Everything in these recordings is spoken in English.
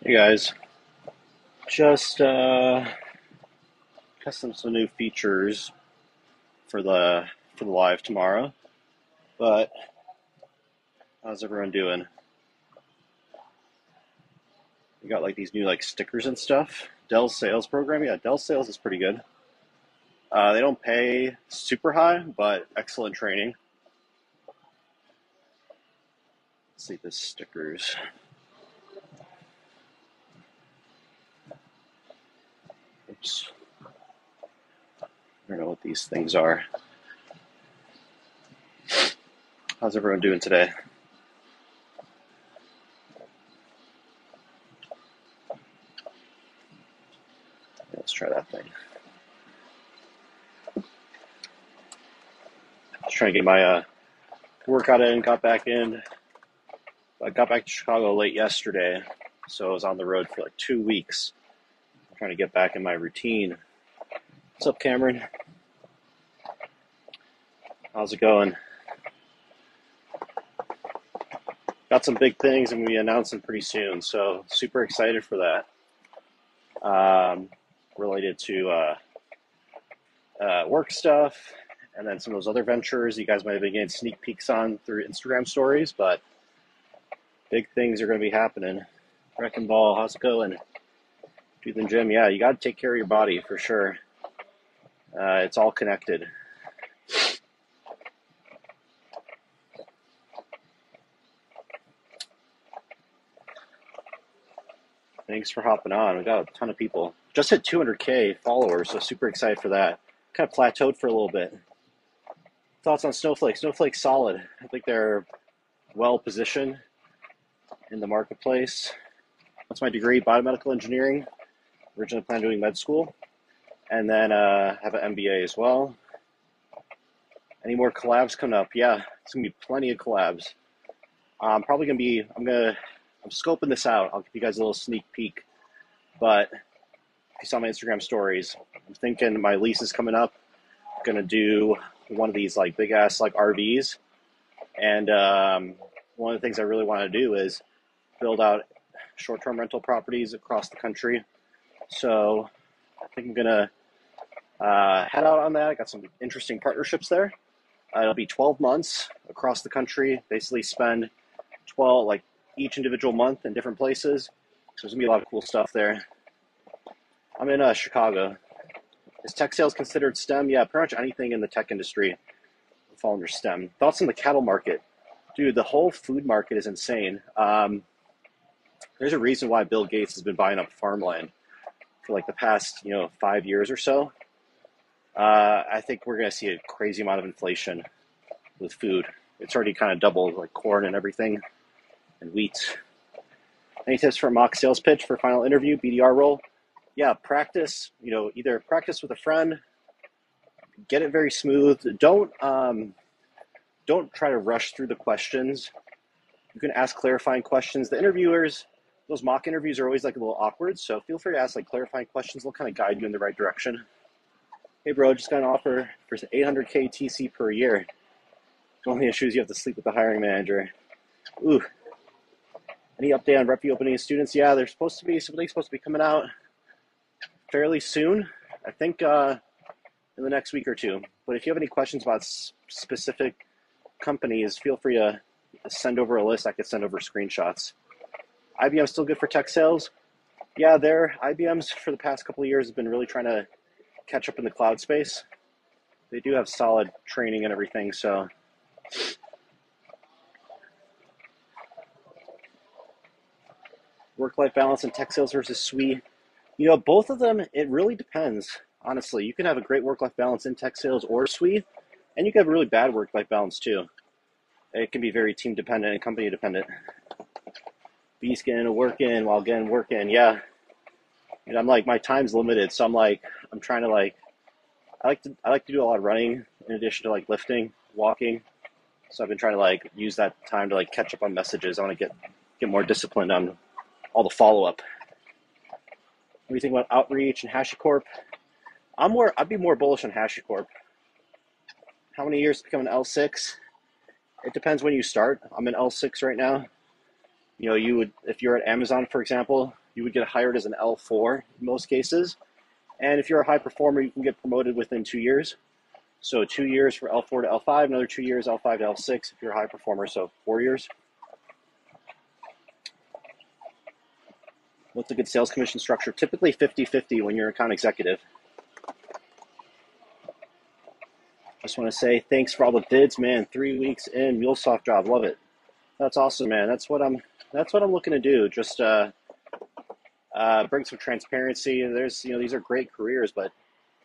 Hey guys, just testing some new features for the live tomorrow. But how's everyone doing? We got like these new like stickers and stuff. Dell's sales program, yeah, Dell sales is pretty good. They don't pay super high, but excellent training. Let's see the stickers. Oops, I don't know what these things are. How's everyone doing today? Let's try that thing. Just trying to get my workout in, got back in. I got back to Chicago late yesterday, so I was on the road for like 2 weeks. I'm trying to get back in my routine. What's up, Cameron? How's it going? Got some big things I'm going to be announcing pretty soon, so super excited for that. Related to work stuff, and then some of those other ventures you guys might have been getting sneak peeks on through Instagram stories, but big things are going to be happening. Wrecking Ball, how's it going? Tooth and Gym, yeah, you got to take care of your body for sure. It's all connected. Thanks for hopping on. We got a ton of people. Just hit 200K followers, so super excited for that. Kind of plateaued for a little bit. Thoughts on Snowflake? Snowflake's solid. I think they're well positioned in the marketplace. What's my degree? Biomedical engineering. Originally planned on doing med school. And then have an MBA as well. Any more collabs coming up? Yeah, it's going to be plenty of collabs. I'm scoping this out. I'll give you guys a little sneak peek. But if you saw my Instagram stories, I'm thinking my lease is coming up. I'm going to do one of these like big ass like RVs. And one of the things I really want to do is build out short-term rental properties across the country. So I think I'm going to head out on that. I got some interesting partnerships there. It'll be 12 months across the country, basically spend 12, like each individual month in different places. So there's going to be a lot of cool stuff there. I'm in Chicago. Is tech sales considered STEM? Yeah, pretty much anything in the tech industry will fall under STEM. Thoughts on the cattle market? Dude, the whole food market is insane. There's a reason why Bill Gates has been buying up farmland for like the past, 5 years or so. I think we're going to see a crazy amount of inflation with food. It's already kind of doubled, like corn and everything, and wheat. Any tips for a mock sales pitch for final interview, BDR role? Yeah, practice, either practice with a friend, get it very smooth. Don't try to rush through the questions. You can ask clarifying questions. The interviewers, those mock interviews are always like a little awkward, so feel free to ask like clarifying questions. They'll kind of guide you in the right direction. Hey bro, just got an offer for 800K TC per year. The only issue is you have to sleep with the hiring manager. Ooh. Any update on rep opening students? Yeah, there's supposed to be something supposed to be coming out fairly soon. I think in the next week or two. But if you have any questions about specific companies, feel free to send over a list. I could send over screenshots. IBM still good for tech sales? Yeah, IBM's for the past couple of years has been really trying to catch up in the cloud space. They do have solid training and everything, so work-life balance and tech sales versus SWE. Both of them, it really depends, honestly. You can have a great work-life balance in tech sales or SWE, and you can have a really bad work-life balance too. It can be very team dependent and company dependent. Beast getting a work in while getting work in, yeah. And I'm like, my time's limited, so I'm trying to I like to do a lot of running in addition to like lifting, walking. So I've been trying to use that time to catch up on messages. I want to get more disciplined on all the follow-up. What do you think about outreach and HashiCorp? I'd be more bullish on HashiCorp. How many years to become an L6? It depends when you start. I'm in L6 right now. If you're at Amazon, for example, you would get hired as an L4 in most cases. And if you're a high performer, you can get promoted within 2 years. So 2 years for L4 to L5, another 2 years L5 to L6 if you're a high performer, so 4 years. What's a good sales commission structure? Typically 50-50 when you're an account executive. Just want to say thanks for all the bids, man. 3 weeks in, MuleSoft job, love it. That's awesome, man. That's what I'm looking to do. Just bring some transparency. There's, these are great careers, but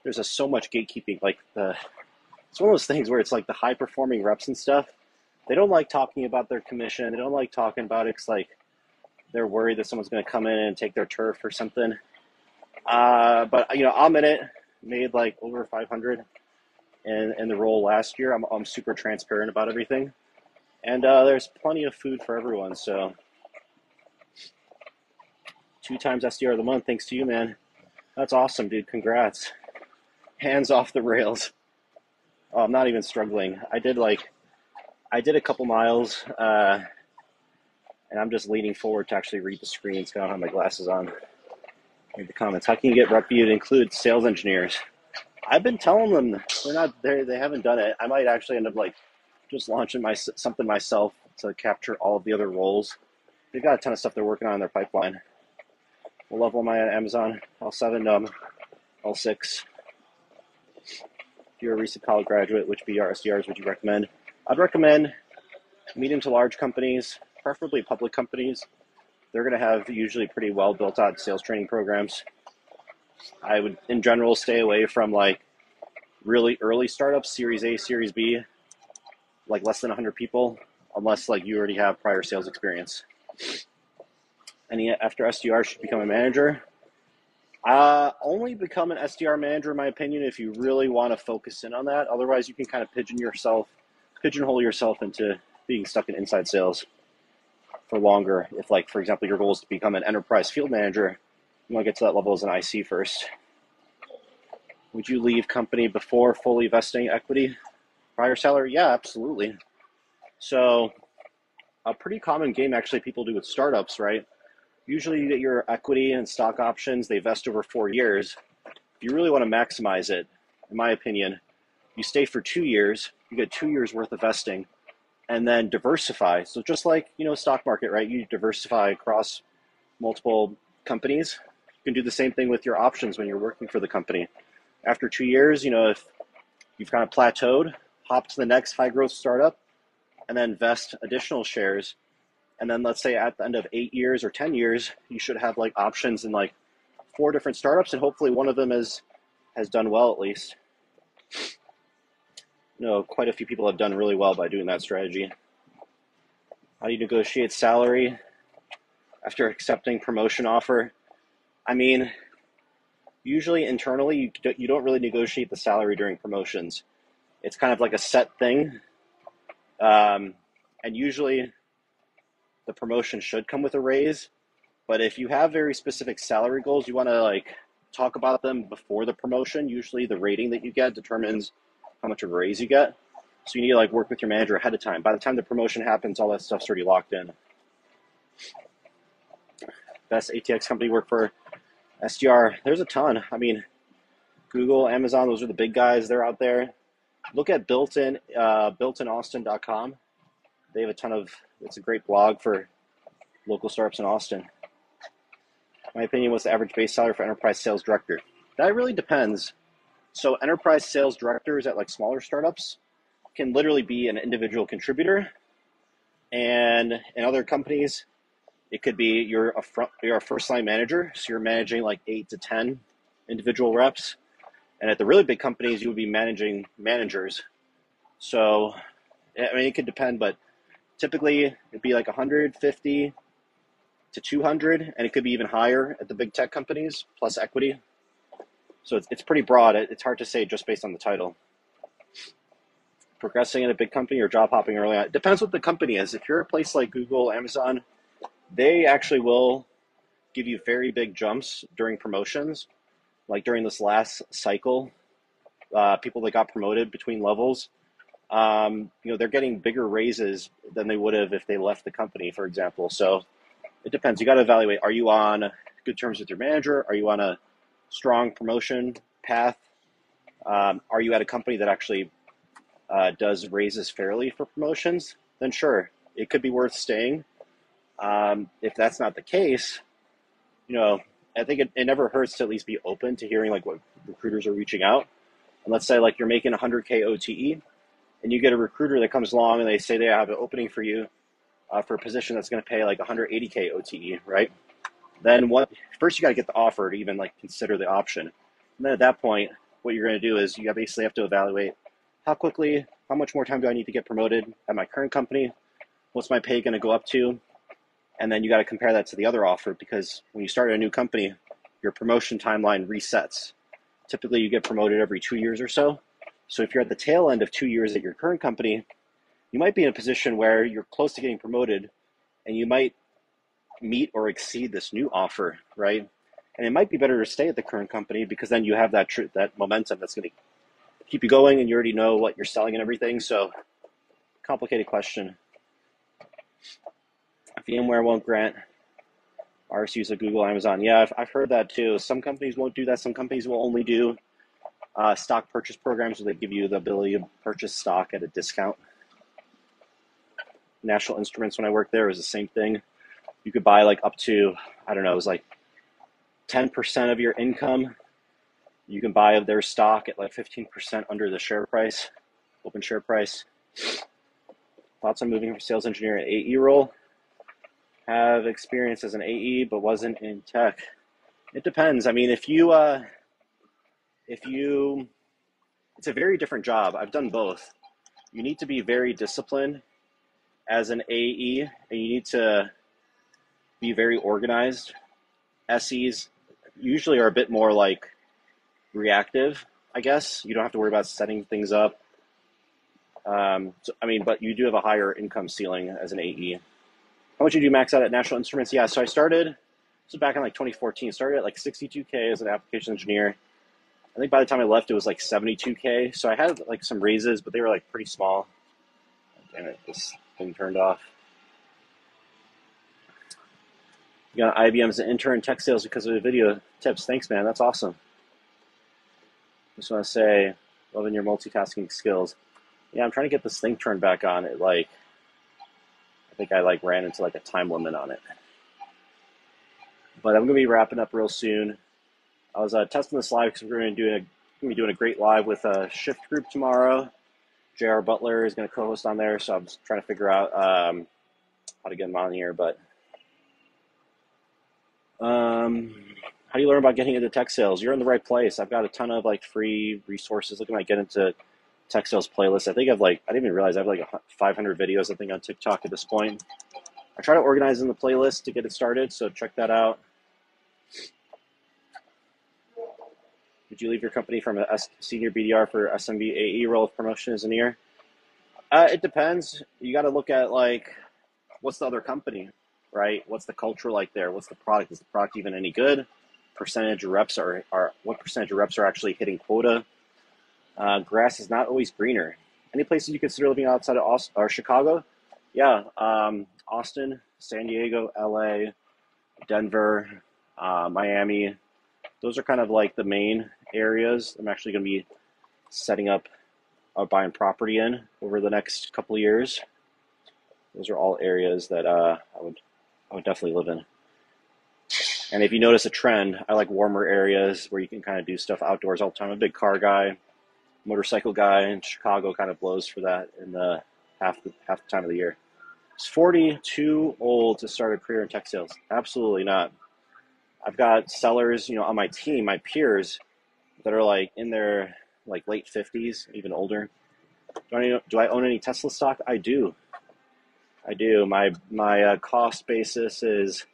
there's just so much gatekeeping. Like it's one of those things where it's like the high performing reps and stuff. They don't like talking about their commission. They don't like talking about it. It's like they're worried that someone's going to come in and take their turf or something. But I'm in it. Made like over 500 in the role last year. I'm super transparent about everything, and there's plenty of food for everyone. So 2 times SDR of the month, thanks to you, man. That's awesome, dude. Congrats. Hands off the rails. Oh, I'm not even struggling. I did a couple miles, and I'm just leaning forward to actually read the screens. I don't have my glasses on. Read the comments. How can you get rep view to include sales engineers? I've been telling them they're not there. They haven't done it. I might actually end up just launching something myself to capture all of the other roles. They've got a ton of stuff they're working on in their pipeline. What level am I at Amazon? L7, L6. If you're a recent college graduate, which BR SDRs would you recommend? I'd recommend medium to large companies, preferably public companies. They're going to have usually pretty well built out sales training programs. I would, in general, stay away from really early startups, Series A, Series B, like less than 100 people, unless you already have prior sales experience. And after SDR should become a manager. Only become an SDR manager, in my opinion, if you really want to focus in on that. Otherwise, you can kind of pigeonhole yourself into being stuck in inside sales for longer. If, for example, your goal is to become an enterprise field manager, you want to get to that level as an IC first. Would you leave company before fully vesting equity? Prior salary? Yeah, absolutely. So a pretty common game actually people do with startups, right? Usually you get your equity and stock options. They vest over 4 years. If you really want to maximize it, in my opinion, you stay for 2 years. You get 2 years worth of vesting and then diversify. So just like, stock market, right? You diversify across multiple companies. You can do the same thing with your options when you're working for the company. After 2 years, if you've kind of plateaued, hop to the next high growth startup and then vest additional shares. And then let's say at the end of 8 years or 10 years, you should have options in 4 different startups, and hopefully one of them has done well at least. Quite a few people have done really well by doing that strategy. How do you negotiate salary after accepting promotion offer? I mean, usually internally, you don't really negotiate the salary during promotions. It's kind of like a set thing. And usually the promotion should come with a raise. But if you have very specific salary goals, you want to talk about them before the promotion. Usually the rating that you get determines how much of a raise you get. So you need to work with your manager ahead of time. By the time the promotion happens, all that stuff's already locked in. Best ATX company work for SDR. There's a ton. I mean, Google, Amazon, those are the big guys. They're out there. Look at builtinaustin.com. They have it's a great blog for local startups in Austin. My opinion, what's the average base salary for enterprise sales director? That really depends. So enterprise sales directors at smaller startups can literally be an individual contributor. And in other companies, it could be you're a first line manager. So you're managing 8 to 10 individual reps. And at the really big companies, you would be managing managers. So, it could depend, but typically it'd be 150 to 200, and it could be even higher at the big tech companies, plus equity. So it's pretty broad. It's hard to say just based on the title. Progressing in a big company or job hopping early on. It depends what the company is. If you're a place like Google, Amazon, they actually will give you very big jumps during promotions. During this last cycle, people that got promoted between levels, they're getting bigger raises than they would have if they left the company, for example. So it depends. You got to evaluate. Are you on good terms with your manager? Are you on a strong promotion path? Are you at a company that actually does raises fairly for promotions? Then sure, it could be worth staying. If that's not the case, I think it never hurts to at least be open to hearing like what recruiters are reaching out. And let's say like you're making 100K OTE and you get a recruiter that comes along and they say they have an opening for you for a position that's going to pay like 180K OTE, right? Then first you got to get the offer to even like consider the option. And then at that point, what you're going to do is you basically have to evaluate how much more time do I need to get promoted at my current company? What's my pay going to go up to? And then you got to compare that to the other offer, because when you start a new company, your promotion timeline resets. Typically, you get promoted every 2 years or so. So if you're at the tail end of 2 years at your current company, you might be in a position where you're close to getting promoted and you might meet or exceed this new offer, right? And it might be better to stay at the current company because then you have that momentum that's going to keep you going and you already know what you're selling and everything. So, complicated question. VMware won't grant RSUs at Google, Amazon. Yeah, I've heard that too. Some companies won't do that. Some companies will only do stock purchase programs where they give you the ability to purchase stock at a discount. National Instruments, when I worked there, was the same thing. You could buy like up to, I don't know, it was like 10% of your income. You can buy of their stock at like 15% under the share price, open share price. Thoughts on moving from sales engineer to AE role? Have experience as an AE, but wasn't in tech. It depends. I mean, it's a very different job. I've done both. You need to be very disciplined as an AE, and you need to be very organized. SEs usually are a bit more like reactive, I guess. You don't have to worry about setting things up. But you do have a higher income ceiling as an AE. How much did you max out at National Instruments? Yeah, so I started, this was back in like 2014, started at like 62K as an application engineer. I think by the time I left, it was like 72K. So I had like some raises, but they were like pretty small. Damn it, this thing turned off. You got IBM as an intern tech sales because of the video tips. Thanks, man. That's awesome. Just want to say, loving your multitasking skills. Yeah, I'm trying to get this thing turned back on. I think I ran into like a time limit on it. But I'm going to be wrapping up real soon. I was testing this live because we're going to be doing a great live with a Shift group tomorrow. JR Butler is going to co-host on there, so I'm just trying to figure out how to get him on here. But how do you learn about getting into tech sales? You're in the right place. I've got a ton of like free resources. Look at my get into tech sales playlist. I think I didn't even realize I have like 500 videos I think on TikTok at this point. I try to organize in the playlist to get it started, so check that out. Would you leave your company from a senior BDR for SMB AE role if promotion is near? It depends. You got to look at like, what's the other company, right? What's the culture like there? What's the product? Is the product even any good? What percentage of reps are actually hitting quota? Grass is not always greener. Any places you consider living outside of Austin or Chicago? Yeah, Austin, San Diego, LA, Denver, Miami. Those are kind of like the main areas I'm actually going to be setting up buying property in over the next couple of years. Those are all areas that I would definitely live in. And if you notice a trend, I like warmer areas where you can kind of do stuff outdoors all the time. I'm a big car guy, motorcycle guy, and Chicago kind of blows for that in the half the time of the year. Is 40 too old to start a career in tech sales? Absolutely not. I've got sellers, on my team, my peers, that are like in their like late 50s, even older. Do I own any Tesla stock? I do. My cost basis is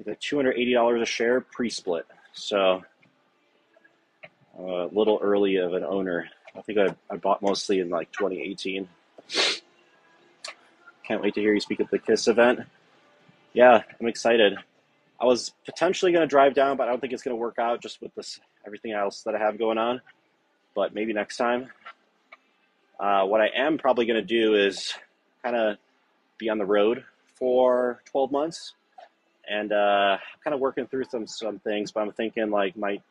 like $280 a share pre-split. So a little early of an owner. I think I bought mostly in like 2018. Can't wait to hear you speak at the KISS event. Yeah, I'm excited. I was potentially going to drive down, but I don't think it's going to work out just with everything else that I have going on. But maybe next time. What I am probably going to do is kind of be on the road for 12 months and kind of working through some things. But I'm thinking like might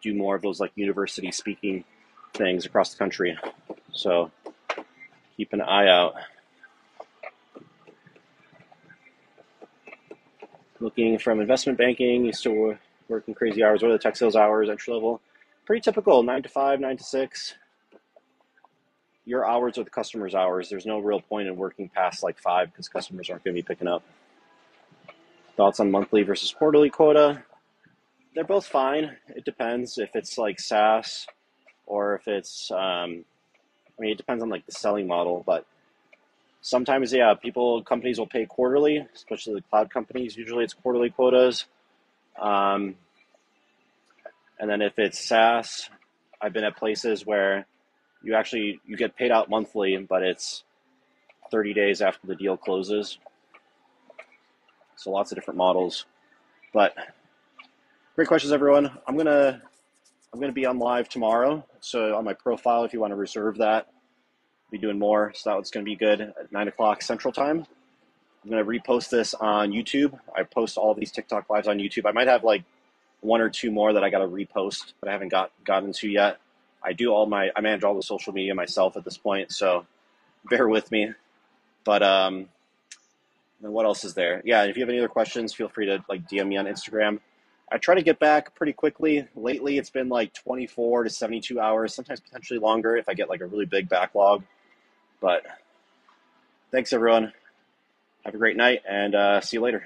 do more of those like university speaking things across the country. So keep an eye out. Looking from investment banking, you still working crazy hours. What are the tech sales hours, entry level? Pretty typical, 9 to 5, 9 to 6. Your hours are the customer's hours. There's no real point in working past like 5 because customers aren't going to be picking up. Thoughts on monthly versus quarterly quota? They're both fine. It depends if it's like SaaS or if it's, it depends on like the selling model, but sometimes, yeah, companies will pay quarterly, especially the cloud companies. Usually it's quarterly quotas. And then if it's SaaS, I've been at places where you get paid out monthly, but it's 30 days after the deal closes. So lots of different models. But great questions, everyone. I'm gonna be on live tomorrow. So on my profile, if you want to reserve that, I'll be doing more. So that's gonna be good at 9 o'clock Central Time. I'm gonna repost this on YouTube. I post all of these TikTok lives on YouTube. I might have like 1 or 2 more that I gotta repost, but I haven't gotten to yet. I manage all the social media myself at this point, so bear with me. But then what else is there? Yeah, if you have any other questions, feel free to like DM me on Instagram. I try to get back pretty quickly. Lately, it's been like 24 to 72 hours, sometimes potentially longer if I get like a really big backlog. But thanks, everyone. Have a great night, and see you later.